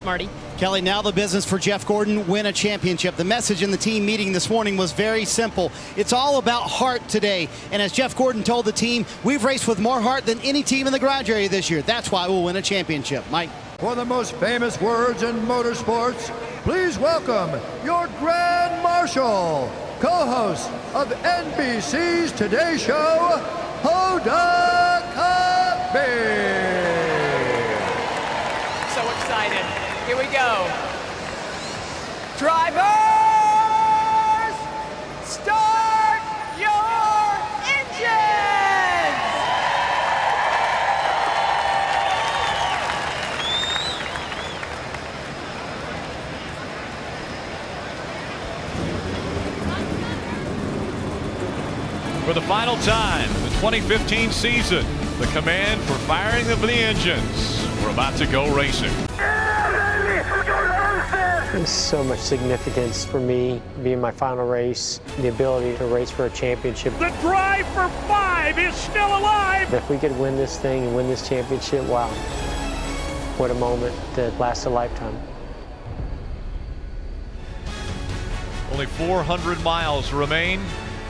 Marty. Kelly, now the business for Jeff Gordon, win a championship. The message in the team meeting this morning was very simple. It's all about heart today. And as Jeff Gordon told the team, we've raced with more heart than any team in the garage area this year. That's why we'll win a championship. Mike. For the most famous words in motorsports, please welcome your Grand Marshal, co-host of NBC's Today Show, Hoda Kotb. So excited. Here we go. Drivers, start your engines! For the final time, the 2015 season, the command for firing of the engines. We're about to go racing. There's so much significance for me being my final race, the ability to race for a championship. The drive for 5 is still alive! If we could win this thing and win this championship, wow, what a moment that lasts a lifetime. Only 400 miles remain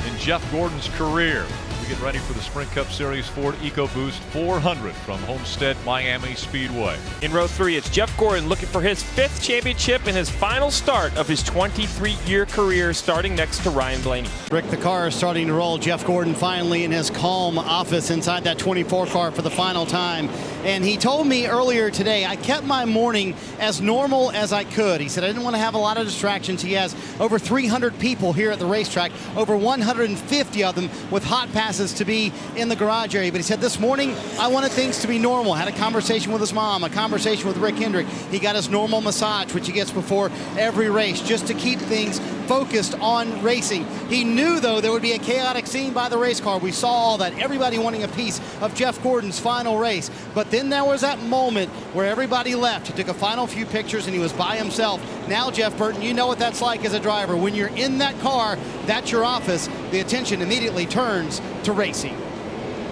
in Jeff Gordon's career. We get ready for the Sprint Cup Series Ford EcoBoost 400 from Homestead Miami Speedway. In row 3, it's Jeff Gordon looking for his 5th championship and his final start of his 23-year career, starting next to Ryan Blaney. Rick, the car is starting to roll. Jeff Gordon finally in his calm office inside that 24 car for the final time. And he told me earlier today, I kept my morning as normal as I could. He said, I didn't want to have a lot of distractions. He has over 300 people here at the racetrack, over 150 of them with hot passes to be in the garage area. But he said this morning, I wanted things to be normal. Had a conversation with his mom, a conversation with Rick Hendrick. He got his normal massage, which he gets before every race, just to keep things focused on racing. He knew, though, there would be a chaotic scene by the race car. We saw all that, everybody wanting a piece of Jeff Gordon's final race. But then there was that moment where everybody left. He took a final few pictures and he was by himself. Now, Jeff Burton, you know what that's like as a driver. When you're in that car, that's your office. The attention immediately turns to racing.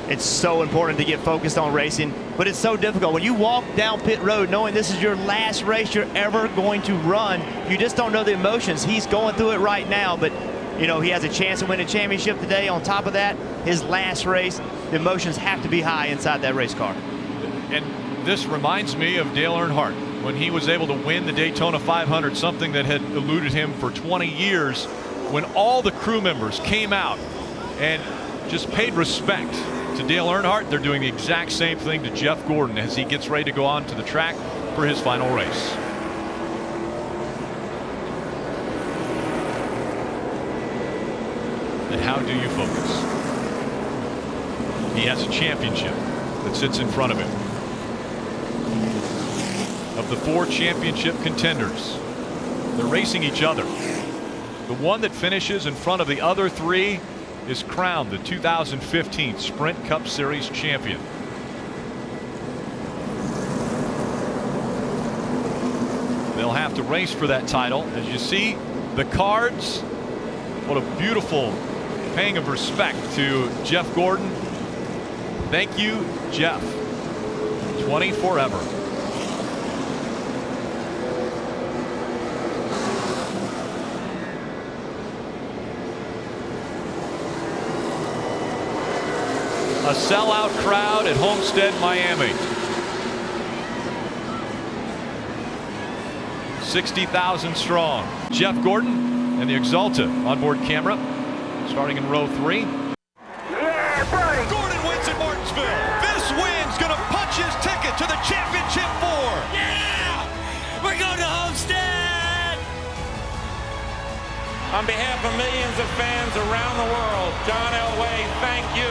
It's so important to get focused on racing, but it's so difficult. When you walk down pit road knowing this is your last race you're ever going to run, you just don't know the emotions. He's going through it right now, but you know, he has a chance to win a championship today. On top of that, his last race, the emotions have to be high inside that race car. And this reminds me of Dale Earnhardt when he was able to win the Daytona 500, something that had eluded him for 20 years, when all the crew members came out and just paid respect to Dale Earnhardt. They're doing the exact same thing to Jeff Gordon as he gets ready to go on to the track for his final race. And how do you focus? He has a championship that sits in front of him. Of the 4 championship contenders, they're racing each other. The one that finishes in front of the other 3 is crowned the 2015 Sprint Cup Series champion. They'll have to race for that title. As you see, the cards, what a beautiful paying of respect to Jeff Gordon. Thank you, Jeff. 20 forever. A sellout crowd at Homestead, Miami. 60,000 strong. Jeff Gordon and the Exalta onboard camera, starting in row 3. Yeah, buddy! Gordon wins at Martinsville. This win's gonna punch his ticket to the championship 4. Yeah! We're going to Homestead! On behalf of millions of fans around the world, John Elway, thank you.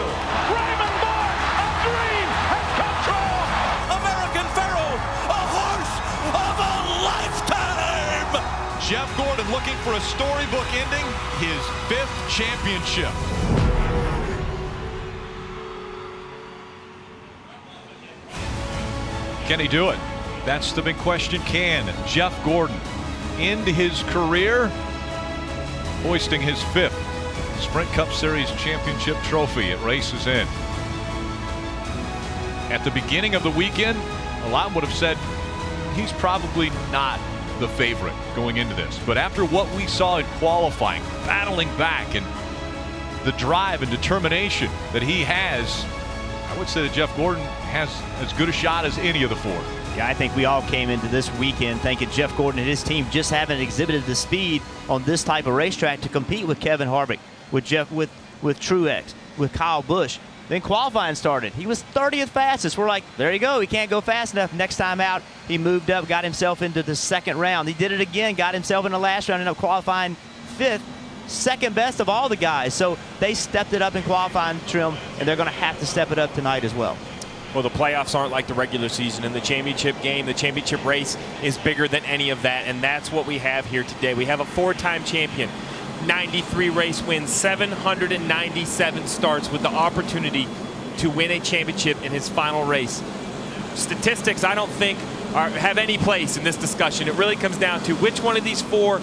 Raymond Moore, a dream has come true! American Pharaoh, a horse of a lifetime. Jeff Gordon looking for a storybook ending, his 5th championship. Can he do it? That's the big question. Can Jeff Gordon end his career hoisting his 5th Sprint Cup Series championship trophy at Races End? At the beginning of the weekend, a lot would have said he's probably not the favorite going into this. But after what we saw in qualifying, battling back, and the drive and determination that he has, I would say that Jeff Gordon has as good a shot as any of the four. Yeah, I think we all came into this weekend thinking Jeff Gordon and his team just haven't exhibited the speed on this type of racetrack to compete with Kevin Harvick, with Truex, with Kyle Busch. Then qualifying started. He was 30th fastest. We're like, there you go. He can't go fast enough. Next time out, he moved up, got himself into the second round. He did it again, got himself in the last round, ended up qualifying 5th, second best of all the guys. So they stepped it up in qualifying trim, and they're going to have to step it up tonight as well. Well, the playoffs aren't like the regular season, and the championship game, the championship race is bigger than any of that, and that's what we have here today. We have a 4-time champion, 93 race wins, 797 starts with the opportunity to win a championship in his final race. Statistics, I don't think, have any place in this discussion. It really comes down to which one of these four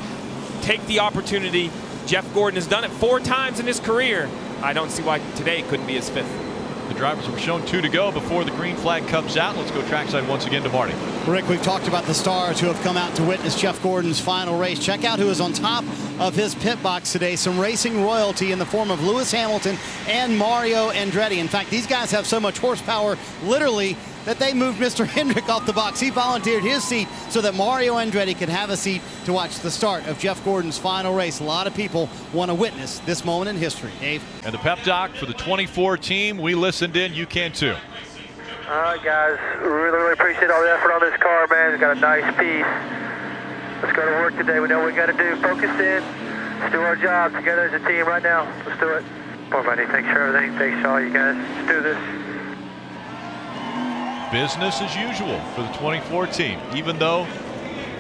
take the opportunity. Jeff Gordon has done it 4 times in his career. I don't see why today couldn't be his 5th. The drivers were shown 2 to go before the green flag comes out. Let's go trackside once again to Marty. Rick, we've talked about the stars who have come out to witness Jeff Gordon's final race. Check out who is on top of his pit box today. Some racing royalty in the form of Lewis Hamilton and Mario Andretti. In fact, these guys have so much horsepower, literally, that they moved Mr. Hendrick off the box. He volunteered his seat so that Mario Andretti could have a seat to watch the start of Jeff Gordon's final race. A lot of people want to witness this moment in history. Dave? And the pep talk for the 24 team. We listened in. You can too. All right, guys. Really appreciate all the effort on this car, man. It's got a nice piece. Let's go to work today. We know what we got to do. Focus in. Let's do our job together as a team right now. Let's do it. Poor buddy. Thanks for everything. Thanks to all you guys. Let's do this. Business as usual for the 24 team, even though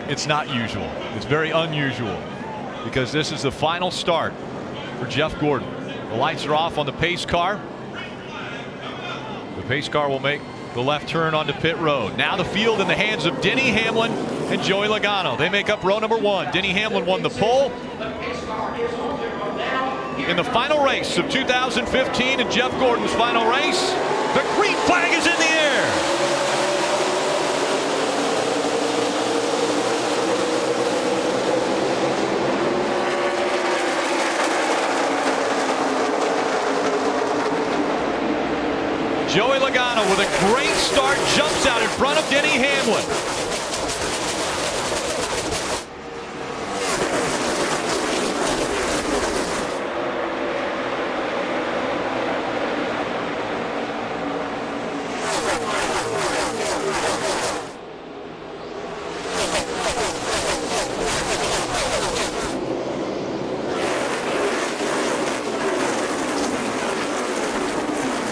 it's not usual. It's very unusual because this is the final start for Jeff Gordon. The lights are off on the pace car. The pace car will make the left turn onto pit road. Now the field in the hands of Denny Hamlin and Joey Logano. They make up row number 1. Denny Hamlin won the pole in the final race of 2015 and Jeff Gordon's final race. The green flag is in the air. Joey Logano with a great start jumps out in front of Denny Hamlin.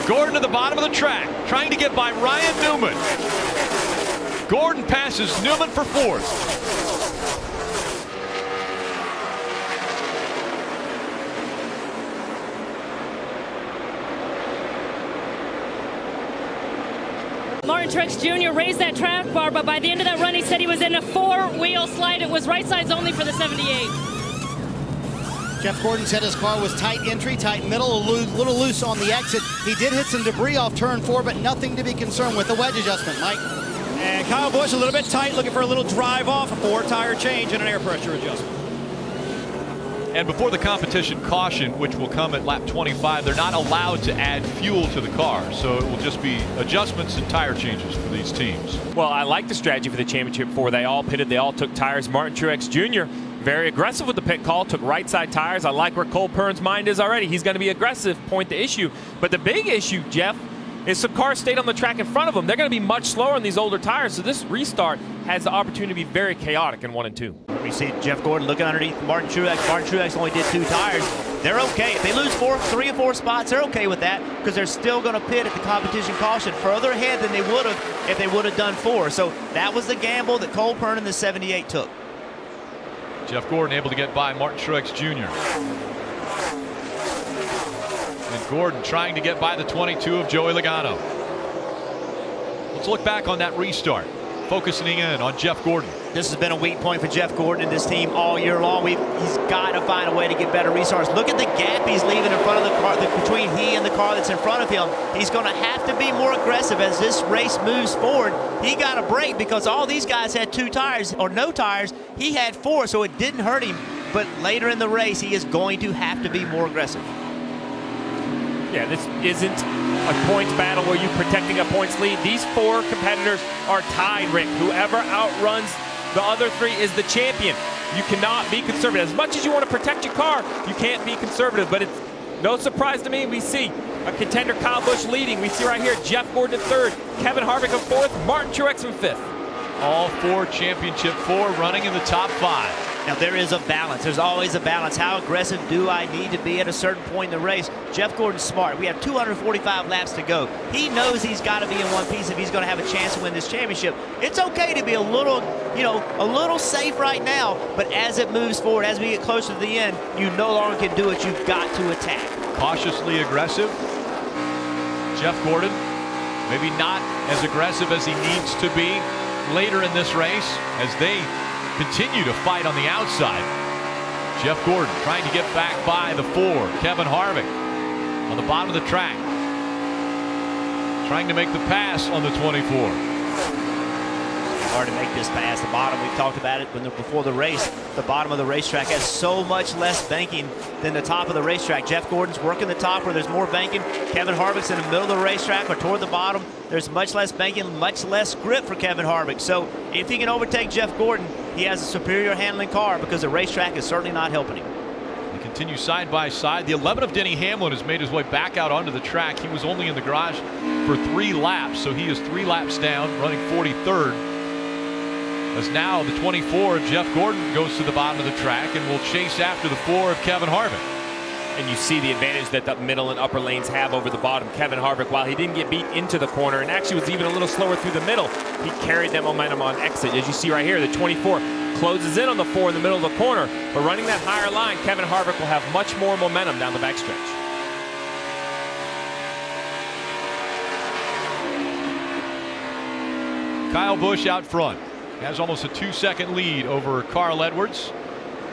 Gordon to the bottom of the track, trying to get by Ryan Newman. Gordon passes Newman for 4th. Martin Truex Jr. raised that track bar, but by the end of that run, he said he was in a 4-wheel slide. It was right sides only for the 78. Jeff Gordon said his car was tight entry, tight middle, a little loose on the exit. He did hit some debris off turn 4, but nothing to be concerned with. The wedge adjustment, Mike. And Kyle Busch a little bit tight, looking for a little drive off, a 4-tire change and an air pressure adjustment. And before the competition caution, which will come at lap 25, they're not allowed to add fuel to the car. So it will just be adjustments and tire changes for these teams. Well, I like the strategy for the championship 4. They all pitted, they all took tires. Martin Truex Jr. very aggressive with the pit call, took right side tires. I like where Cole Pern's mind is already. He's going to be aggressive, point the issue. But the big issue, Jeff, is some cars stayed on the track in front of them. They're going to be much slower on these older tires. So this restart has the opportunity to be very chaotic in 1 and 2. We see Jeff Gordon looking underneath Martin Truex. Martin Truex only did 2 tires. They're okay. If they lose 3 or 4 spots, they're okay with that because they're still going to pit at the competition caution further ahead than they would have if they would have done 4. So that was the gamble that Cole Pern and the 78 took. Jeff Gordon able to get by Martin Truex Jr. And Gordon trying to get by the 22 of Joey Logano. Let's look back on that restart. focusing in on Jeff Gordon. This has been a weak point for Jeff Gordon and this team all year long. He's got to find a way to get better restarts. Look at the gap he's leaving in front of the car, between he and the car that's in front of him. He's going to have to be more aggressive as this race moves forward. He got a break because all these guys had 2 tires or no tires. He had 4, so it didn't hurt him. But later in the race, he is going to have to be more aggressive. Yeah, this isn't a points battle where you're protecting a points lead. These 4 competitors are tied, Rick. Whoever outruns the other 3 is the champion. You cannot be conservative. As much as you want to protect your car, you can't be conservative. But it's no surprise to me. We see a contender, Kyle Busch, leading. We see right here Jeff Gordon in 3rd, Kevin Harvick in 4th, Martin Truex in 5th. All 4 championship 4 running in the top 5. Now, there is a balance. There's always a balance. How aggressive do I need to be at a certain point in the race? Jeff Gordon's smart. We have 245 laps to go. He knows he's got to be in one piece if he's going to have a chance to win this championship. It's okay to be a little safe right now, but as it moves forward, as we get closer to the end, you no longer can do it. You've got to attack. Cautiously aggressive. Jeff Gordon, maybe not as aggressive as he needs to be later in this race as they continue to fight on the outside. Jeff Gordon trying to get back by the 4. Kevin Harvick on the bottom of the track, trying to make the pass on the 24. Hard to make this pass. The bottom, we talked about it before the race. The bottom of the racetrack has so much less banking than the top of the racetrack. Jeff Gordon's working the top where there's more banking. Kevin Harvick's in the middle of the racetrack or toward the bottom. There's much less banking, much less grip for Kevin Harvick. So if he can overtake Jeff Gordon, he has a superior handling car because the racetrack is certainly not helping him. They continue side by side. The 11 of Denny Hamlin has made his way back out onto the track. He was only in the garage for 3 laps, so he is 3 laps down, running 43rd. As now the 24 of Jeff Gordon goes to the bottom of the track and will chase after the 4 of Kevin Harvick. And you see the advantage that the middle and upper lanes have over the bottom. Kevin Harvick, while he didn't get beat into the corner and actually was even a little slower through the middle, he carried that momentum on exit. As you see right here, the 24 closes in on the 4 in the middle of the corner, but running that higher line, Kevin Harvick will have much more momentum down the backstretch. Kyle Busch out front. Has almost a 2-second lead over Carl Edwards.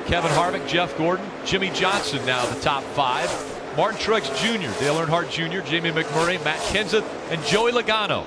Kevin Harvick, Jeff Gordon, Jimmy Johnson now the top 5. Martin Truex Jr., Dale Earnhardt Jr., Jamie McMurray, Matt Kenseth, and Joey Logano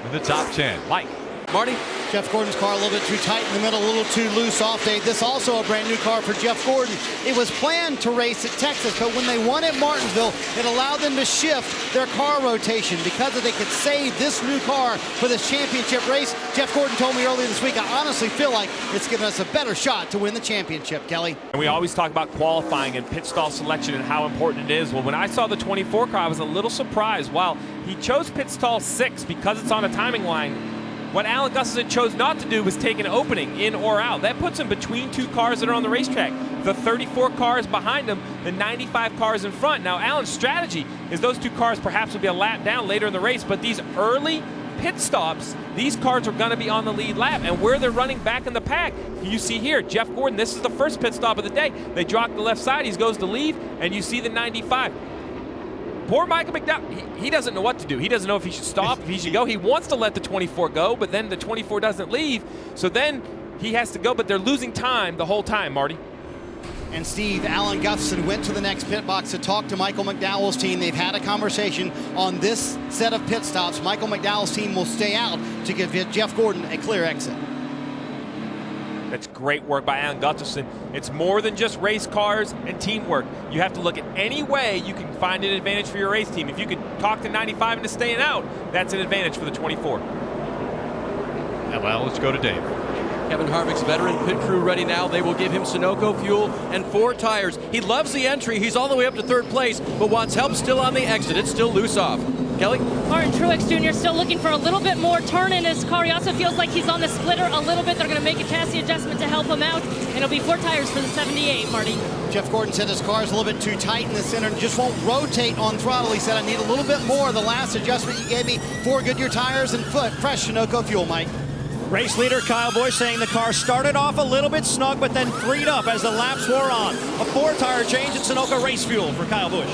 in the top 10. Mike. Marty? Jeff Gordon's car a little bit too tight in the middle, a little too loose off day. This also a brand new car for Jeff Gordon. It was planned to race at Texas, but when they won at Martinsville, it allowed them to shift their car rotation because they could save this new car for this championship race. Jeff Gordon told me earlier this week, I honestly feel like it's given us a better shot to win the championship, Kelly. And we always talk about qualifying and pit stall selection and how important it is. Well, when I saw the 24 car, I was a little surprised. While he chose pit stall 6 because it's on a timing line, what Alan Gustafson chose not to do was take an opening in or out. That puts him between 2 cars that are on the racetrack. The 34 cars behind him, the 95 cars in front. Now, Alan's strategy is those 2 cars perhaps will be a lap down later in the race, but these early pit stops, these cars are going to be on the lead lap, and where they're running back in the pack, you see here, Jeff Gordon, this is the first pit stop of the day. They drop the left side, he goes to leave, and you see the 95. Poor Michael McDowell, he doesn't know what to do. He doesn't know if he should stop, if he should go. He wants to let the 24 go, but then the 24 doesn't leave. So then he has to go, but they're losing time the whole time, Marty. And Steve, Alan Gustafson went to the next pit box to talk to Michael McDowell's team. They've had a conversation on this set of pit stops. Michael McDowell's team will stay out to give Jeff Gordon a clear exit. That's great work by Alan Gustafson. It's more than just race cars and teamwork. You have to look at any way you can find an advantage for your race team. If you could talk to 95 into staying out, that's an advantage for the 24. Yeah, well, let's go to Dave. Kevin Harvick's veteran pit crew ready now. They will give him Sunoco fuel and 4 tires. He loves the entry. He's all the way up to 3rd place, but wants help still on the exit. It's still loose off. Kelly? Martin Truex Jr. still looking for a little bit more turn in his car. He also feels like he's on the splitter a little bit. They're going to make a chassis adjustment to help him out, and it'll be 4 tires for the 78, Marty. Jeff Gordon said his car is a little bit too tight in the center and just won't rotate on throttle. He said, I need a little bit more. The last adjustment you gave me, 4 Goodyear tires and fresh Sunoco fuel, Mike. Race leader Kyle Busch saying the car started off a little bit snug, but then freed up as the laps wore on. A 4-tire change and Sunoco race fuel for Kyle Busch.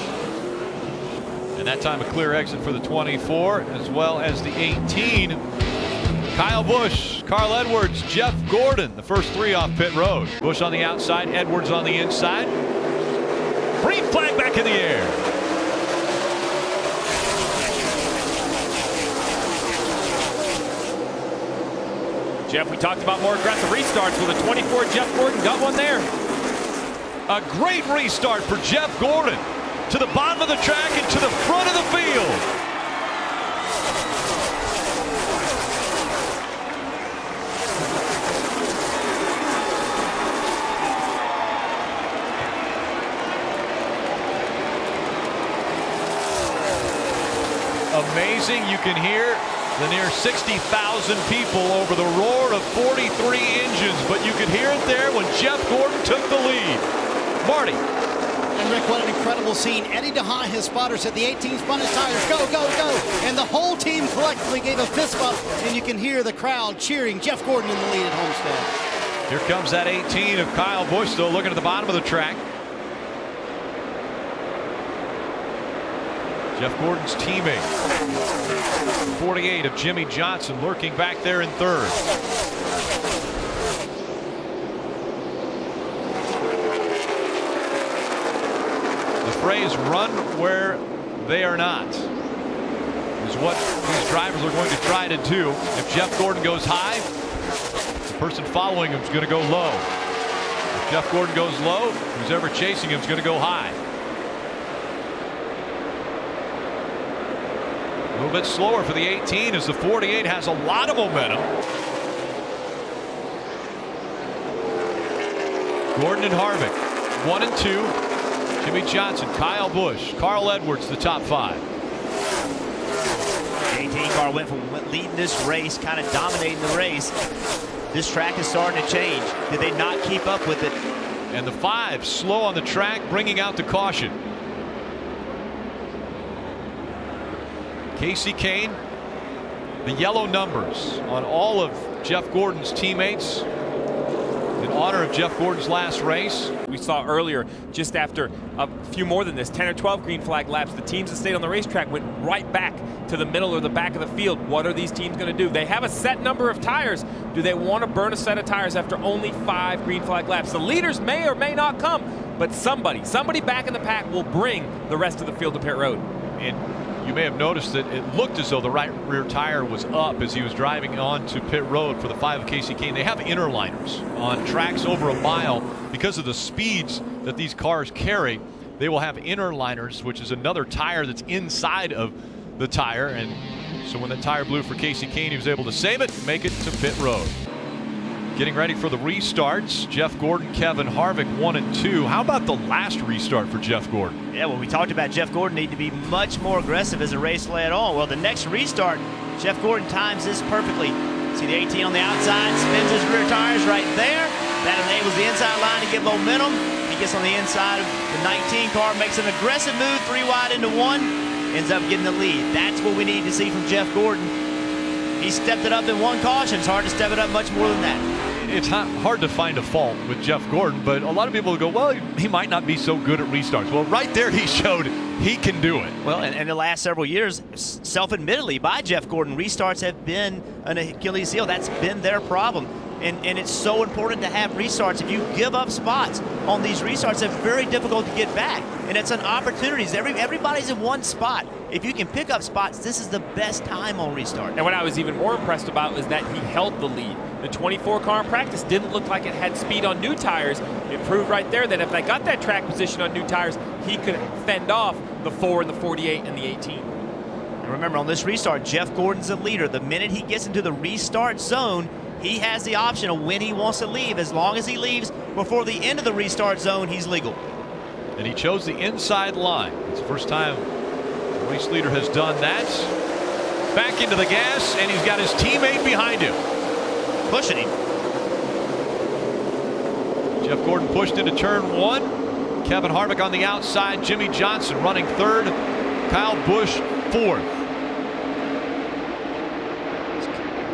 And that time a clear exit for the 24 as well as the 18. Kyle Busch Carl Edwards, Jeff Gordon, the first three off pit road. Busch on the outside, Edwards on the inside. Green flag back in the air. Jeff, we talked about more aggressive restarts with a 24. Jeff Gordon got one there. A great restart for Jeff Gordon. To the bottom of the track and to the front of the field. Amazing. You can hear the near 60,000 people over the roar of 43 engines, but you could hear it there when Jeff Gordon took the lead. Marty. And Rick, what an incredible scene. Eddie DeHaan, his spotter, said the 18 spun his tires, go, go, go. And the whole team collectively gave a fist bump, and you can hear the crowd cheering Jeff Gordon in the lead at Homestead. Here comes that 18 of Kyle Busch, still looking at the bottom of the track. Jeff Gordon's teammate. 48 of Jimmy Johnson lurking back there in third. The phrase "run where they are not" is what these drivers are going to try to do. If Jeff Gordon goes high, the person following him is going to go low. If Jeff Gordon goes low, who's ever chasing him is going to go high. A little bit slower for the 18 as the 48 has a lot of momentum. Gordon and Harvick, 1 and 2. Jimmy Johnson, Kyle Busch, Carl Edwards, the top 5. The 18 car went from leading this race, kind of dominating the race. This track is starting to change. Did they not keep up with it? And the 5 slow on the track, bringing out the caution. Casey Kane, the yellow numbers on all of Jeff Gordon's teammates in honor of Jeff Gordon's last race. We saw earlier, just after a few more than this, 10 or 12 green flag laps, the teams that stayed on the racetrack went right back to the middle or the back of the field. What are these teams going to do? They have a set number of tires. Do they want to burn a set of tires after only 5 green flag laps? The leaders may or may not come, but somebody back in the pack will bring the rest of the field to pit road. And you may have noticed that it looked as though the right rear tire was up as he was driving on to pit road for the 5 of Casey Kane. They have inner liners on tracks over a mile because of the speeds that these cars carry. They will have inner liners, which is another tire that's inside of the tire. And so when the tire blew for Casey Kane, he was able to save it and make it to pit road. Getting ready for the restarts. Jeff Gordon, Kevin Harvick, 1 and 2. How about the last restart for Jeff Gordon? Yeah, well, we talked about Jeff Gordon needing to be much more aggressive as the race led on. Well, the next restart, Jeff Gordon times this perfectly. See the 18 on the outside, spins his rear tires right there. That enables the inside line to get momentum. He gets on the inside of the 19 car, makes an aggressive move, 3 wide into 1, ends up getting the lead. That's what we need to see from Jeff Gordon. He stepped it up in 1 caution. It's hard to step it up much more than that. It's hard to find a fault with Jeff Gordon, but a lot of people will go, well, he might not be so good at restarts. Well, right there he showed he can do it. Well, and the last several years, self-admittedly by Jeff Gordon, restarts have been an Achilles heel. That's been their problem. And it's so important to have restarts. If you give up spots on these restarts, it's very difficult to get back. And it's an opportunity. Everybody's in one spot. If you can pick up spots, this is the best time on restart. And what I was even more impressed about was that he held the lead. The 24 car in practice didn't look like it had speed on new tires. It proved right there that if they got that track position on new tires, he could fend off the 4 and the 48 and the 18. And remember, on this restart, Jeff Gordon's the leader. The minute he gets into the restart zone, he has the option of when he wants to leave. As long as he leaves before the end of the restart zone, he's legal. And he chose the inside line. It's the first time the race leader has done that. Back into the gas, and he's got his teammate behind him. Pushing him. Jeff Gordon pushed into turn 1. Kevin Harvick on the outside. Jimmy Johnson running 3rd. Kyle Busch 4th.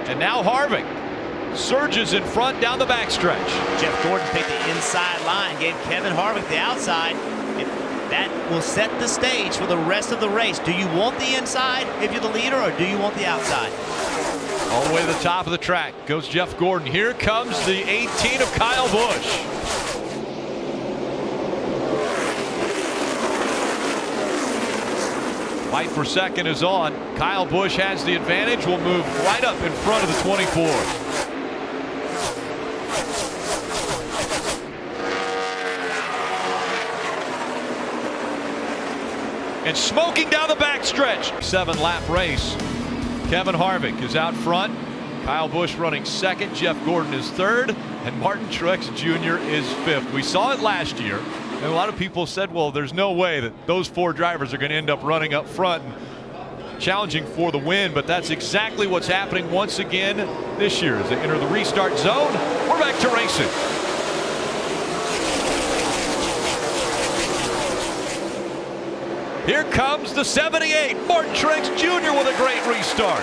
And now Harvick surges in front down the backstretch. Jeff Gordon picked the inside line, gave Kevin Harvick the outside. That will set the stage for the rest of the race. Do you want the inside if you're the leader, or do you want the outside? All the way to the top of the track goes Jeff Gordon. Here comes the 18 of Kyle Busch. Fight for second is on. Kyle Busch has the advantage. Will move right up in front of the 24. And smoking down the backstretch. 7-lap race. Kevin Harvick is out front. Kyle Busch running second. Jeff Gordon is third. And Martin Truex Jr. is fifth. We saw it last year. And a lot of people said, well, there's no way that those 4 drivers are going to end up running up front and challenging for the win. But that's exactly what's happening once again this year. As they enter the restart zone, we're back to racing. Here comes the 78, Martin Truex Jr. with a great restart.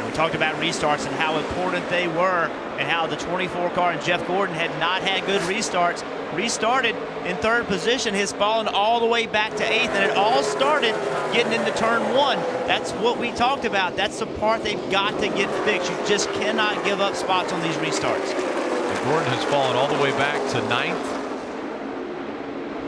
We talked about restarts and how important they were, and how the 24 car and Jeff Gordon had not had good restarts. Restarted in 3rd position, has fallen all the way back to 8th, and it all started getting into turn 1. That's what we talked about. That's the part they've got to get fixed. You just cannot give up spots on these restarts. And Gordon has fallen all the way back to 9th.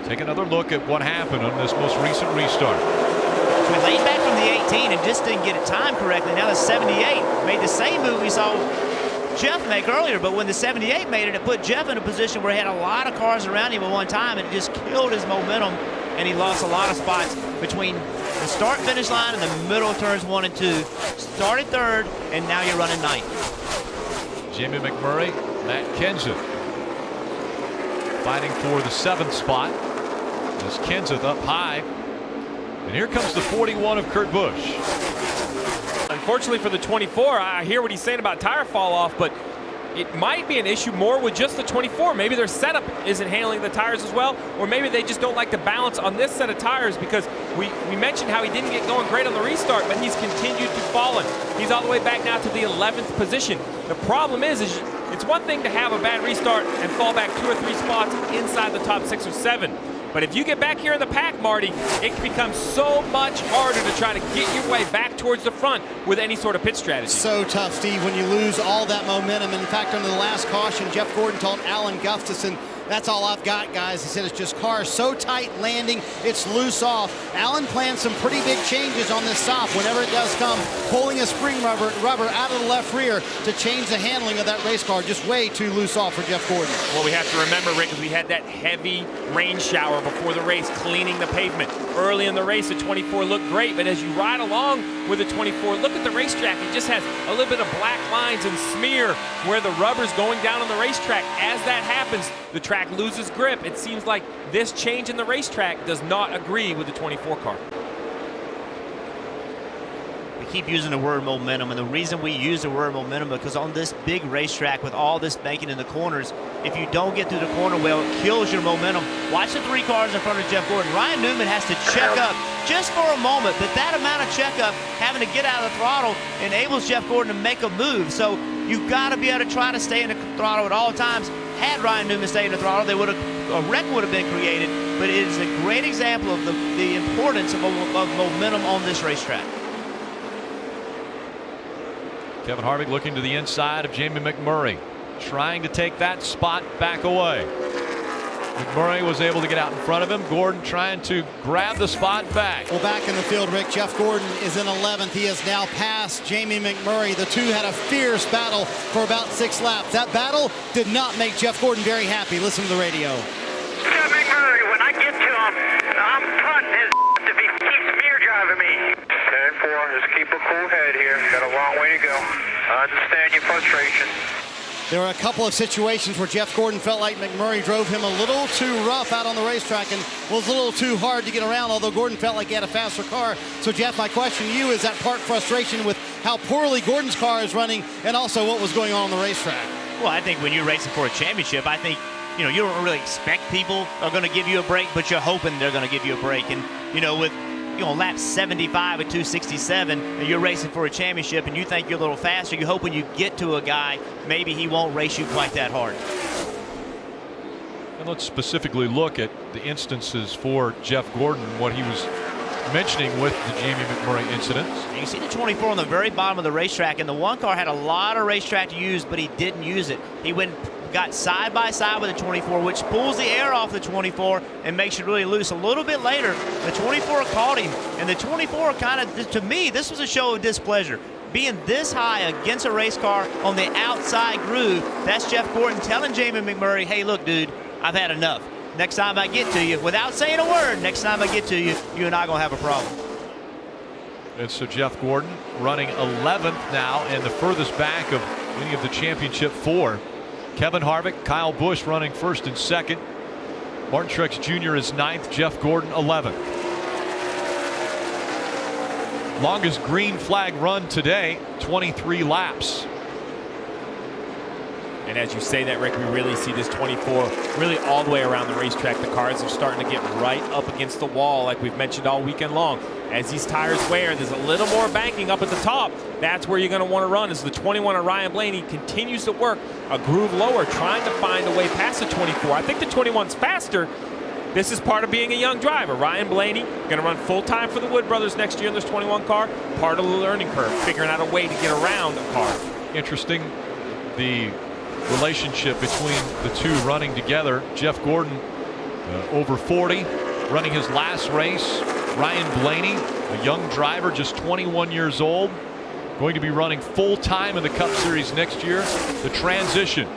Take another look at what happened on this most recent restart. So we laid back from the 18 and just didn't get it timed correctly. Now the 78 made the same move we saw Jeff make earlier, but when the 78 made it, it put Jeff in a position where he had a lot of cars around him at one time, and it just killed his momentum, and he lost a lot of spots between the start-finish line and the middle of turns 1 and 2. Started 3rd, and now you're running 9th. Jamie McMurray, Matt Kenseth fighting for the 7th spot. As Kenseth up high. And here comes the 41 of Kurt Busch. Unfortunately for the 24, I hear what he's saying about tire fall off, but it might be an issue more with just the 24. Maybe their setup isn't handling the tires as well, or maybe they just don't like the balance on this set of tires, because we mentioned how he didn't get going great on the restart, but he's continued to fall. He's all the way back now to the 11th position. The problem is it's one thing to have a bad restart and fall back 2 or 3 spots inside the top 6 or 7. But if you get back here in the pack, Marty, it can become so much harder to try to get your way back towards the front with any sort of pit strategy. So tough, Steve, when you lose all that momentum. And in fact, under the last caution, Jeff Gordon told Alan Gustafson, that's all I've got, guys. He said it's just cars so tight landing, it's loose off. Alan planned some pretty big changes on this stop whenever it does come, pulling a spring rubber out of the left rear to change the handling of that race car. Just way too loose off for Jeff Gordon. Well, we have to remember, Rick, is we had that heavy rain shower before the race, cleaning the pavement. Early in the race, the 24 looked great, but as you ride along with the 24, look at the racetrack. It just has a little bit of black lines and smear where the rubber's going down on the racetrack. As that happens, the track loses grip. It seems like this change in the racetrack does not agree with the 24 car. We keep using the word momentum, and the reason we use the word momentum because on this big racetrack with all this banking in the corners, if you don't get through the corner well, it kills your momentum. Watch the 3 cars in front of Jeff Gordon. Ryan Newman has to check up just for a moment, but that amount of checkup, having to get out of the throttle, enables Jeff Gordon to make a move. So you've got to be able to try to stay in the throttle at all times. Had Ryan Newman stayed in the throttle, a wreck would have been created, but it is a great example of the importance of momentum on this racetrack. Kevin Harvick looking to the inside of Jamie McMurray, trying to take that spot back away. McMurray was able to get out in front of him. Gordon trying to grab the spot back. Well, back in the field, Rick, Jeff Gordon is in 11th. He has now passed Jamie McMurray. The two had a fierce battle for about 6 laps. That battle did not make Jeff Gordon very happy. Listen to the radio. Jeff McMurray, when I get to him, I'm punting his if he keeps mirror driving me. 10-4, just keep a cool head here. Got a long way to go. I understand your frustration. There were a couple of situations where Jeff Gordon felt like McMurray drove him a little too rough out on the racetrack and was a little too hard to get around, although Gordon felt like he had a faster car. So, Jeff, my question to you is that part frustration with how poorly Gordon's car is running and also what was going on the racetrack? Well, I think when you're racing for a championship, I think, you don't really expect people are going to give you a break, but you're hoping they're going to give you a break. And, with lap 75 at 267, and you're racing for a championship and you think you're a little faster, you hope when you get to a guy, maybe he won't race you quite that hard. And let's specifically look at the instances for Jeff Gordon, what he was mentioning with the Jamie McMurray incident. You can see the 24 on the very bottom of the racetrack, and the one car had a lot of racetrack to use, but he didn't use it. He got side by side with the 24, which pulls the air off the 24 and makes it really loose. A little bit later, the 24 caught him, and the 24 kind of, to me, this was a show of displeasure. Being this high against a race car on the outside groove, that's Jeff Gordon telling Jamie McMurray, hey, look, dude, I've had enough. Next time I get to you, without saying a word, next time I get to you, you and I are going to have a problem. And so Jeff Gordon running 11th now and the furthest back of any of the championship four. Kevin Harvick, Kyle Busch running first and second. Martin Truex Jr. is 9th, Jeff Gordon 11th. Longest green flag run today, 23 laps. And as you say that, Rick, we really see this 24 really all the way around the racetrack. The cars are starting to get right up against the wall like we've mentioned all weekend long. As these tires wear, there's a little more banking up at the top. That's where you're going to want to run as the 21 of Ryan Blaney continues to work a groove lower, trying to find a way past the 24. I think the 21's faster. This is part of being a young driver. Ryan Blaney going to run full-time for the Wood Brothers next year in this 21 car. Part of the learning curve, figuring out a way to get around a car. Interesting, the relationship between the two running together. Jeff Gordon over 40, running his last race. Ryan Blaney, a young driver, just 21 years old, going to be running full-time in the Cup Series next year. The transition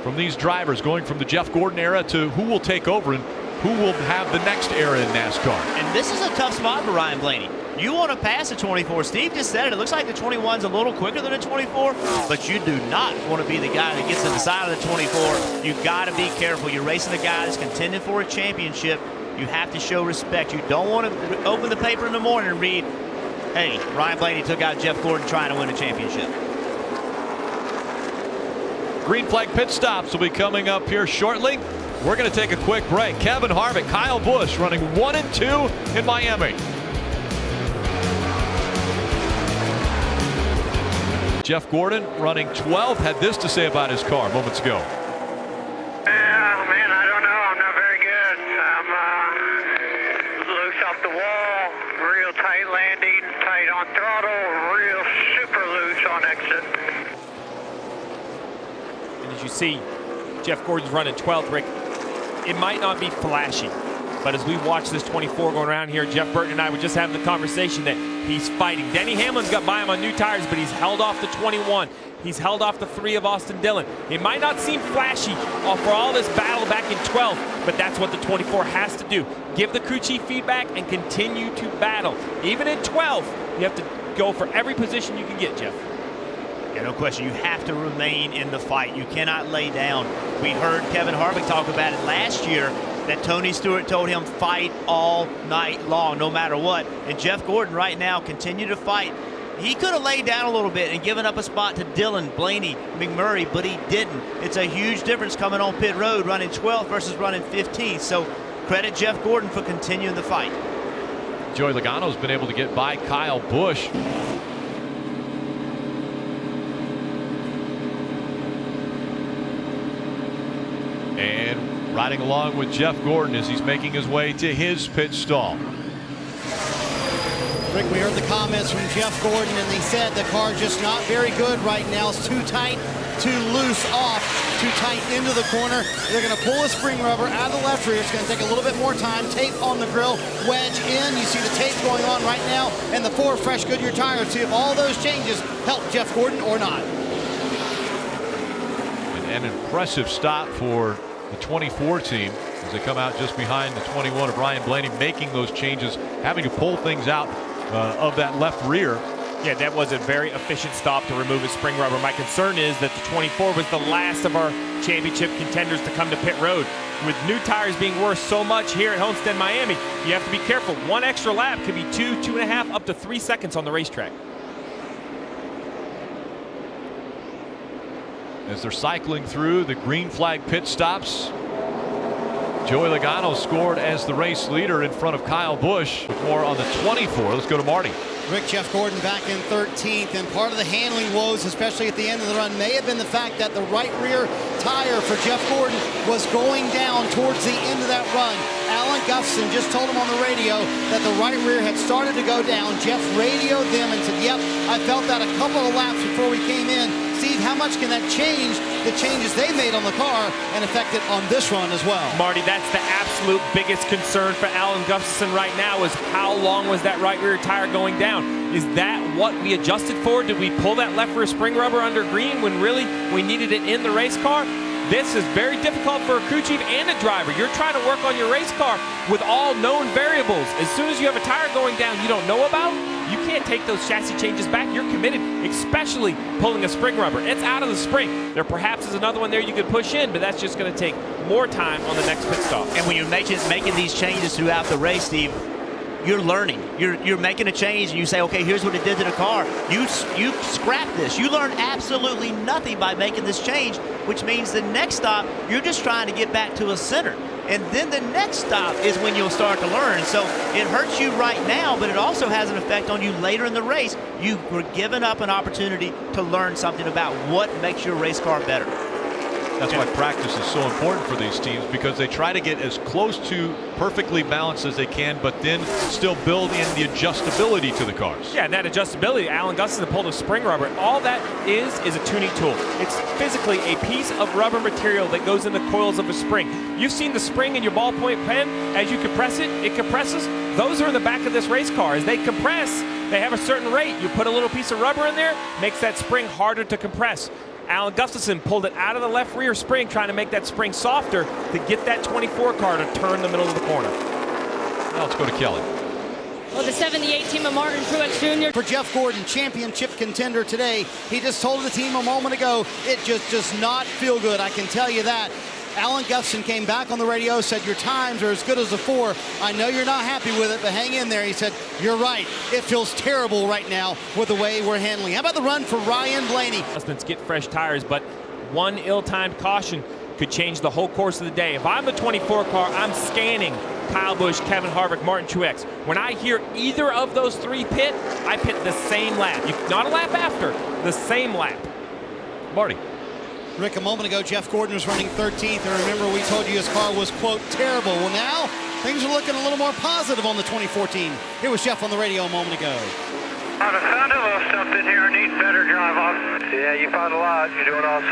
from these drivers going from the Jeff Gordon era to who will take over and who will have the next era in NASCAR. And this is a tough spot for Ryan Blaney. You want to pass the 24. Steve just said it. It looks like the 21's a little quicker than the 24, but you do not want to be the guy that gets to the side of the 24. You got to be careful. You're racing a guy that's contending for a championship. You have to show respect. You don't want to open the paper in the morning and read, hey, Ryan Blaney took out Jeff Gordon trying to win a championship. Green flag pit stops will be coming up here shortly. We're going to take a quick break. Kevin Harvick, Kyle Busch running 1 and 2 in Miami. Jeff Gordon running 12th had this to say about his car moments ago. Man, I don't know. I'm not very good. I'm loose off the wall, real tight landing, tight on throttle, real super loose on exit. And as you see, Jeff Gordon's running 12th, Rick. It might not be flashy, but as we watch this 24 going around here, Jeff Burton and I were just having the conversation that he's fighting. Denny Hamlin's got by him on new tires, but he's held off the 21. He's held off the 3 of Austin Dillon. It might not seem flashy for all this battle back in 12th, but that's what the 24 has to do. Give the crew chief feedback and continue to battle. Even in 12th, you have to go for every position you can get, Jeff. Yeah, no question. You have to remain in the fight. You cannot lay down. We heard Kevin Harvick talk about it last year, that Tony Stewart told him fight all night long, no matter what. And Jeff Gordon right now continue to fight. He could have laid down a little bit and given up a spot to Dillon, Blaney, McMurray, but he didn't. It's a huge difference coming on pit road, running 12th versus running 15th. So credit Jeff Gordon for continuing the fight. Joey Logano's been able to get by Kyle Busch. And riding along with Jeff Gordon as he's making his way to his pit stall. Rick, we heard the comments from Jeff Gordon, and he said the car's just not very good right now. It's too tight, too loose off, too tight into the corner. They're going to pull a spring rubber out of the left rear. It's going to take a little bit more time. Tape on the grill, wedge in. You see the tape going on right now, and the 4 fresh Goodyear tires. See if all those changes help Jeff Gordon or not. An impressive stop for the 24 team as they come out just behind the 21 of Ryan Blaney, making those changes, having to pull things out of that left rear. Yeah, that was a very efficient stop to remove a spring rubber. My concern is that the 24 was the last of our championship contenders to come to pit road. With new tires being worth so much here at Homestead, Miami, you have to be careful. 1 extra lap could be 2, 2.5, up to 3 seconds on the racetrack. As they're cycling through the green flag pit stops, Joey Logano scored as the race leader in front of Kyle Busch. More on the 24. Let's go to Marty. Rick, Jeff Gordon back in 13th, and part of the handling woes, especially at the end of the run, may have been the fact that the right rear tire for Jeff Gordon was going down towards the end of that run. Alan Gustafson just told him on the radio that the right rear had started to go down. Jeff radioed them and said, yep, I felt that a couple of laps before we came in. Steve, how much can that change the changes they made on the car and affect it on this run as well? Marty, that's the absolute biggest concern for Alan Gustafson right now is how long was that right rear tire going down? Is that what we adjusted for? Did we pull that left rear spring rubber under green when really we needed it in the race car? This is very difficult for a crew chief and a driver. You're trying to work on your race car with all known variables. As soon as you have a tire going down you don't know about, you can't take those chassis changes back. You're committed, especially pulling a spring rubber. It's out of the spring. There perhaps is another one there you could push in, but that's just going to take more time on the next pit stop. And when you're making these changes throughout the race, Steve, you're learning. You're making a change and you say, okay, here's what it did to the car. You scrap this. You learn absolutely nothing by making this change, which means the next stop, you're just trying to get back to a center. And then the next stop is when you'll start to learn. So it hurts you right now, but it also has an effect on you later in the race. You were given up an opportunity to learn something about what makes your race car better. That's why practice is so important for these teams, because they try to get as close to perfectly balanced as they can, but then still build in the adjustability to the cars. Yeah, and that adjustability, Alan Gustafson pulled a spring rubber. All that is a tuning tool. It's physically a piece of rubber material that goes in the coils of a spring. You've seen the spring in your ballpoint pen. As you compress it, it compresses. Those are in the back of this race car. As they compress, they have a certain rate. You put a little piece of rubber in there, makes that spring harder to compress. Alan Gustafson pulled it out of the left rear spring, trying to make that spring softer to get that 24 car to turn the middle of the corner. Now let's go to Kelly. Well, the 78 team of Martin Truex Jr. For Jeff Gordon, championship contender today, he just told the team a moment ago, it just does not feel good, I can tell you that. Alan Gustafson came back on the radio, said your times are as good as a 4. I know you're not happy with it, but hang in there. He said, you're right. It feels terrible right now with the way we're handling. How about the run for Ryan Blaney? Let's get fresh tires, but one ill-timed caution could change the whole course of the day. If I'm the 24 car, I'm scanning Kyle Busch, Kevin Harvick, Martin Truex. When I hear either of those three pit, I pit the same lap. Not a lap after, the same lap. Marty. Rick, a moment ago, Jeff Gordon was running 13th, and remember we told you his car was, quote, terrible. Well, now things are looking a little more positive on the 2014. Here was Jeff on the radio a moment ago. I found a little something here. Needs better drive off. Yeah, you found a lot. You're doing awesome.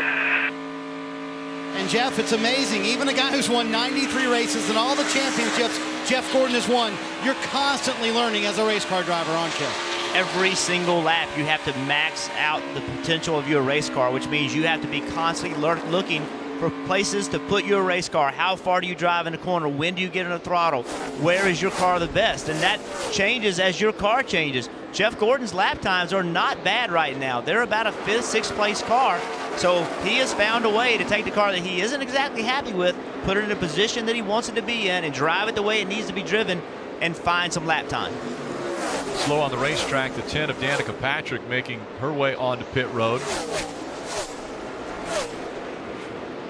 And Jeff, it's amazing. Even a guy who's won 93 races and all the championships Jeff Gordon has won, you're constantly learning as a race car driver, aren't you? Every single lap you have to max out the potential of your race car, which means you have to be constantly looking for places to put your race car. How far do you drive in the corner? When do you get in the throttle? Where is your car the best? And that changes as your car changes. Jeff Gordon's lap times are not bad right now. They're about a 5th, 6th place car. So he has found a way to take the car that he isn't exactly happy with, put it in a position that he wants it to be in, and drive it the way it needs to be driven and find some lap time. Slow on the racetrack, the 10 of Danica Patrick making her way onto pit road.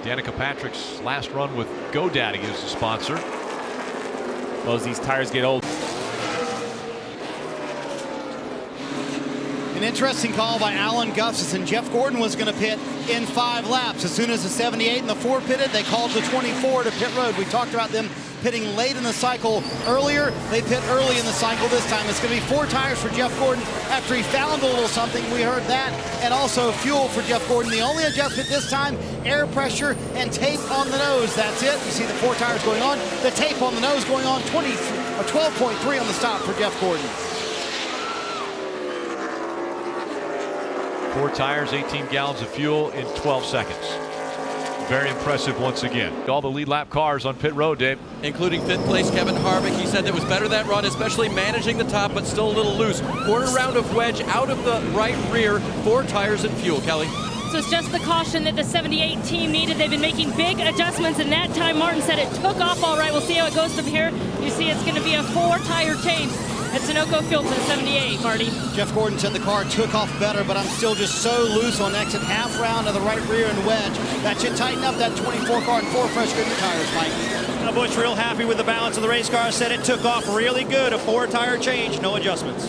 Danica Patrick's last run with GoDaddy as the sponsor. Well, as these tires get old. An interesting call by Alan Gustafson. Jeff Gordon was going to pit in 5 laps. As soon as the 78 and the 4 pitted, they called the 24 to pit road. We talked about them pitting late in the cycle earlier. They pit early in the cycle this time. It's going to be 4 tires for Jeff Gordon after he found a little something. We heard that. And also fuel for Jeff Gordon. The only adjustment this time, air pressure and tape on the nose. That's it. You see the 4 tires going on. The tape on the nose going on. 12.3 on the stop for Jeff Gordon. 4 tires, 18 gallons of fuel in 12 seconds. Very impressive once again. All the lead lap cars on pit road, Dave. Including 5th place Kevin Harvick. He said that was better that run, especially managing the top, but still a little loose. Quarter round of wedge out of the right rear. 4 tires and fuel, Kelly. So it's just the caution that the 78 team needed. They've been making big adjustments, and that time Martin said it took off all right. We'll see how it goes from here. You see it's going to be a 4 tire change at Sunoco Field for the 78, Marty. Jeff Gordon said the car took off better, but I'm still just so loose on exit half round of the right rear and wedge. That should tighten up that 24 car and 4 fresh good tires, Mike. Kyle Busch real happy with the balance of the race car, said it took off really good. A 4-tire change, no adjustments.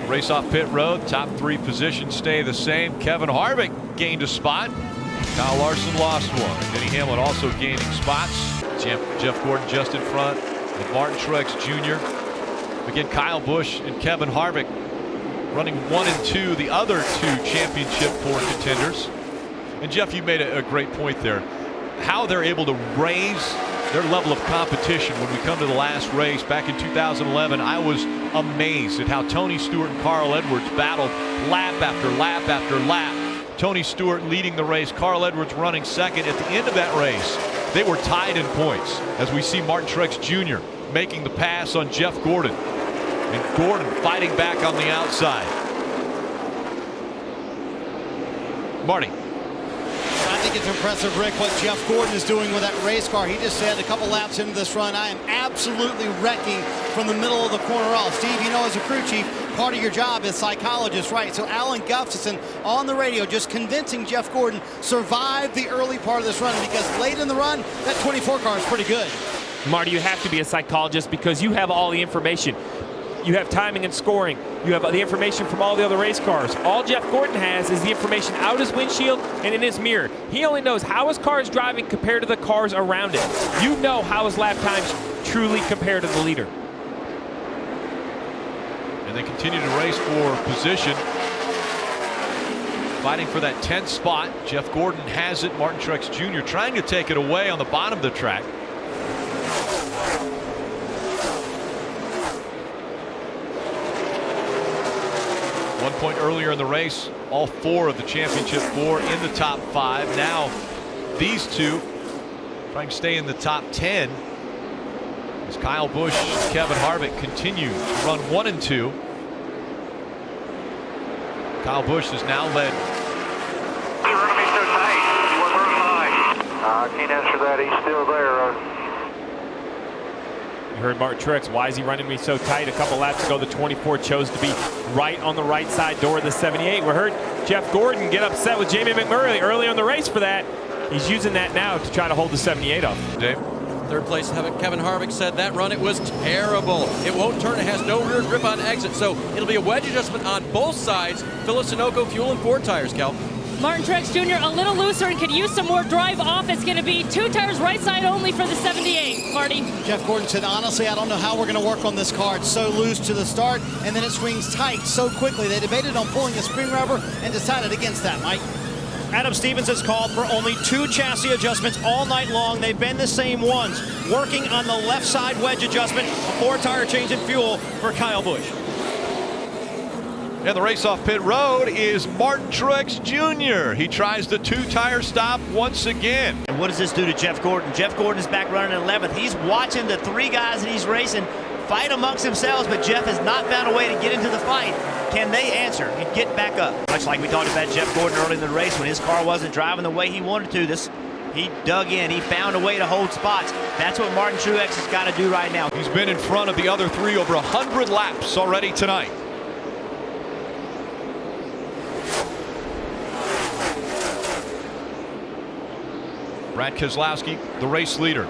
Race off pit road, top 3 positions stay the same. Kevin Harvick gained a spot. Kyle Larson lost one. Denny Hamlin also gaining spots. Jeff Gordon just in front of Martin Truex Jr. Again, Kyle Busch and Kevin Harvick running 1 and 2, the other 2 championship 4 contenders. And Jeff, you made a great point there. How they're able to raise their level of competition when we come to the last race back in 2011. I was amazed at how Tony Stewart and Carl Edwards battled lap after lap after lap. Tony Stewart leading the race, Carl Edwards running second. At the end of that race, they were tied in points as we see Martin Truex Jr. making the pass on Jeff Gordon. And Gordon fighting back on the outside. Marty. I think it's impressive, Rick, what Jeff Gordon is doing with that race car. He just said a couple laps into this run, I am absolutely wrecking from the middle of the corner off. Steve, you know, as a crew chief, part of your job is psychologist, right? So Alan Gustafson on the radio just convincing Jeff Gordon survive the early part of this run, because late in the run, that 24 car is pretty good. Marty, you have to be a psychologist because you have all the information. You have timing and scoring. You have the information from all the other race cars. All Jeff Gordon has is the information out his windshield and in his mirror. He only knows how his car is driving compared to the cars around it. You know how his lap times truly compare to the leader. And they continue to race for position. Fighting for that 10th spot. Jeff Gordon has it. Martin Truex Jr. trying to take it away on the bottom of the track. One point earlier in the race, all 4 of the championship 4 in the top 5. Now these 2 trying to stay in the top 10 as Kyle Busch and Kevin Harvick continue to run 1 and 2. Kyle Busch has now led. You're running me so tight. You went very high. I can't answer that. He's still there. You heard Martin Truex. Why is he running me so tight? A couple laps ago, the 24 chose to be right on the right side door of the 78. We heard Jeff Gordon get upset with Jamie McMurray early on the race for that. He's using that now to try to hold the 78 up. Dave? Third place, Kevin Harvick said that run, it was terrible. It won't turn. It has no rear grip on exit, so it'll be a wedge adjustment on both sides. Fill a Sunoco fuel and 4 tires, Cal. Martin Truex Jr. a little looser and could use some more drive off. It's going to be 2 tires right side only for the 78. Marty. Jeff Gordon said, honestly, I don't know how we're going to work on this car. It's so loose to the start, and then it swings tight so quickly. They debated on pulling a spring rubber and decided against that, Mike. Adam Stevens has called for only 2 chassis adjustments all night long. They've been the same ones. Working on the left side wedge adjustment, a 4-tire change in fuel for Kyle Busch. And the race off pit road is Martin Truex Jr. He tries the 2-tire stop once again. And what does this do to Jeff Gordon? Jeff Gordon is back running in 11th. He's watching the 3 guys that he's racing fight amongst themselves, but Jeff has not found a way to get into the fight. Can they answer and get back up? Much like we talked about Jeff Gordon early in the race when his car wasn't driving the way he wanted to. He dug in. He found a way to hold spots. That's what Martin Truex has got to do right now. He's been in front of the other 3 over 100 laps already tonight. Brad Keselowski, the race leader.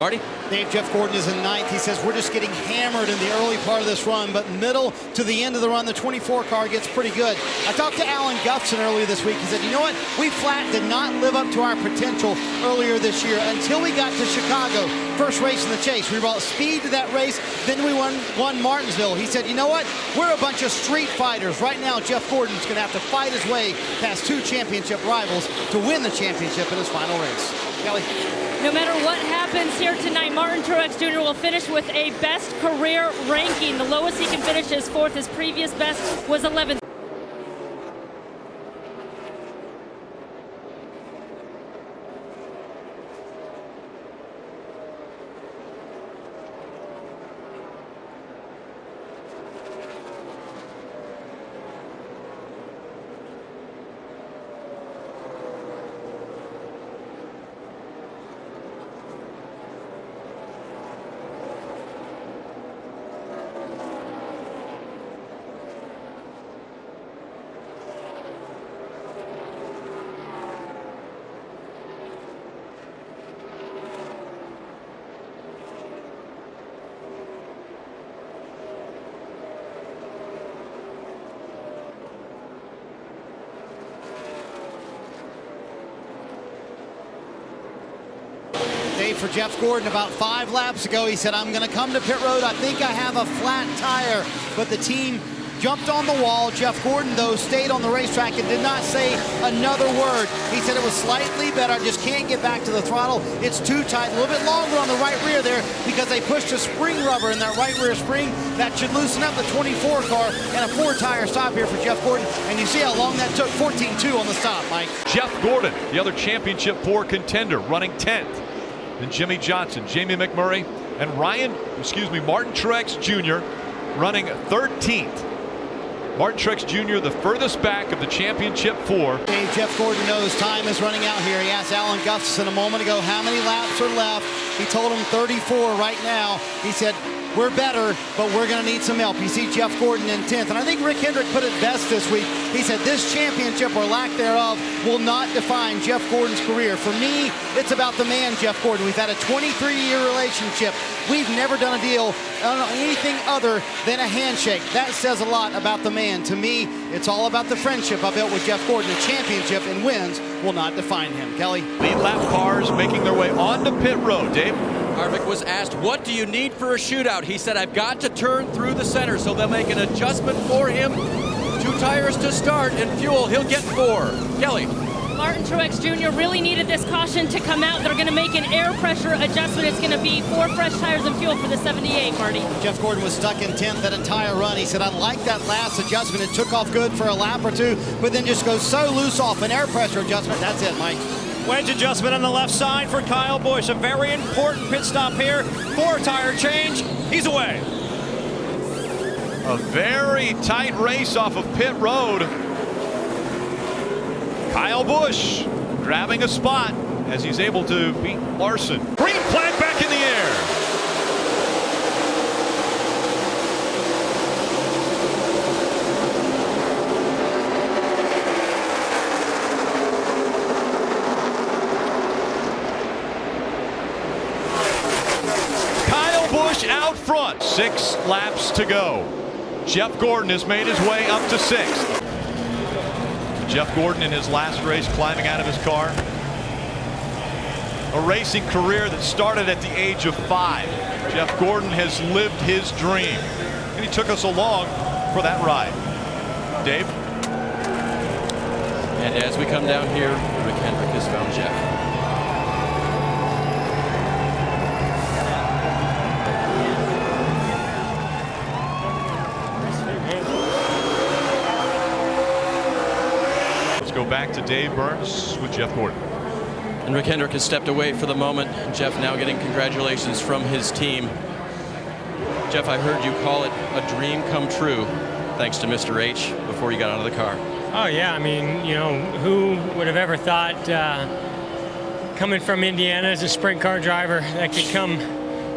Marty? Dave, Jeff Gordon is in ninth. He says, we're just getting hammered in the early part of this run, but middle to the end of the run, the 24 car gets pretty good. I talked to Alan Gufson earlier this week. He said, you know what? We flat did not live up to our potential earlier this year until we got to Chicago. First race in the chase. We brought speed to that race. Then we won Martinsville. He said, you know what? We're a bunch of street fighters. Right now, Jeff Gordon's going to have to fight his way past two championship rivals to win the championship in his final race. Kelly? No matter what happens here tonight, Martin Truex Jr. will finish with a best career ranking. The lowest he can finish is 4th. His previous best was 11th. Dave, for Jeff Gordon, about 5 laps ago, he said, I'm going to come to pit road. I think I have a flat tire, but the team jumped on the wall. Jeff Gordon, though, stayed on the racetrack and did not say another word. He said it was slightly better. I just can't get back to the throttle. It's too tight. A little bit longer on the right rear there because they pushed a spring rubber in that right rear spring. That should loosen up the 24 car and a 4-tire stop here for Jeff Gordon. And you see how long that took, 14-2 on the stop, Mike. Jeff Gordon, the other championship 4 contender, running 10th. Then Jimmy Johnson, Jamie McMurray, and Martin Truex Jr. running 13th. Martin Truex Jr., the furthest back of the championship 4. Dave, Jeff Gordon knows time is running out here. He asked Alan Gustafson a moment ago how many laps are left. He told him 34 right now. He said, we're better, but we're going to need some help. You see Jeff Gordon in 10th. And I think Rick Hendrick put it best this week. He said this championship, or lack thereof, will not define Jeff Gordon's career. For me, it's about the man, Jeff Gordon. We've had a 23-year relationship. We've never done a deal on anything other than a handshake. That says a lot about the man. To me, it's all about the friendship I built with Jeff Gordon. A championship and wins will not define him. Kelly? Lead lap cars making their way onto pit road. Dave? Harvick was asked, what do you need for a shootout? He said, I've got to turn through the center, so they'll make an adjustment for him. 2 tires to start and fuel. He'll get 4. Kelly? Martin Truex Jr. really needed this caution to come out. They're going to make an air pressure adjustment. It's going to be 4 fresh tires and fuel for the 78, Marty. Jeff Gordon was stuck in 10th that entire run. He said, I like that last adjustment. It took off good for a lap or 2, but then just goes so loose off an air pressure adjustment. That's it, Mike. Wedge adjustment on the left side for Kyle Busch. A very important pit stop here. 4-tire change. He's away. A very tight race off of pit road. Kyle Busch grabbing a spot as he's able to beat Larson. Green flag back in the air. Kyle Busch out front. 6 laps to go. Jeff Gordon has made his way up to 6th. Jeff Gordon in his last race climbing out of his car. A racing career that started at the age of 5. Jeff Gordon has lived his dream. And he took us along for that ride. Dave? And as we come down here, Rick Hendrick has found Jeff. Go back to Dave Burns with Jeff Gordon. And Rick Hendrick has stepped away for the moment. Jeff now getting congratulations from his team. Jeff, I heard you call it a dream come true, thanks to Mr. H, before you got out of the car. Oh, yeah. I mean, you know, who would have ever thought coming from Indiana as a sprint car driver that could come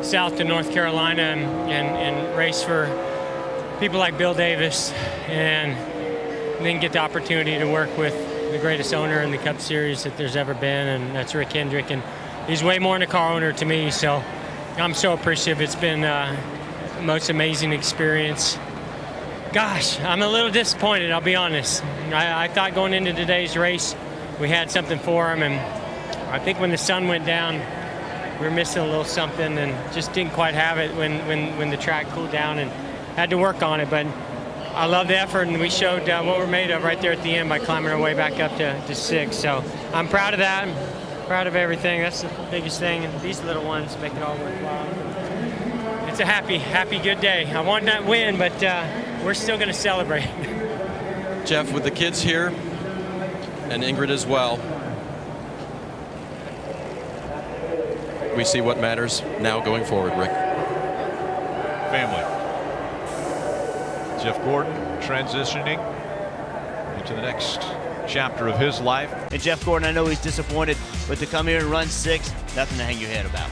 south to North Carolina and race for people like Bill Davis and then get the opportunity to work with the greatest owner in the Cup Series that there's ever been, and that's Rick Hendrick. And he's way more than a car owner to me, so I'm so appreciative. It's been the most amazing experience. Gosh, I'm a little disappointed, I'll be honest. I thought going into today's race we had something for him, and I think when the sun went down, we were missing a little something and just didn't quite have it when the track cooled down, and had to work on it. But I love the effort, and we showed what we're made of right there at the end by climbing our way back up to 6. So I'm proud of that. I'm proud of everything. That's the biggest thing, and these little ones make it all worthwhile. It's a happy, good day. I want that win, but we're still going to celebrate. Jeff, with the kids here, and Ingrid as well, we see what matters now going forward, Rick. Family. Jeff Gordon transitioning into the next chapter of his life. And Jeff Gordon, I know he's disappointed, but to come here and run 6, nothing to hang your head about.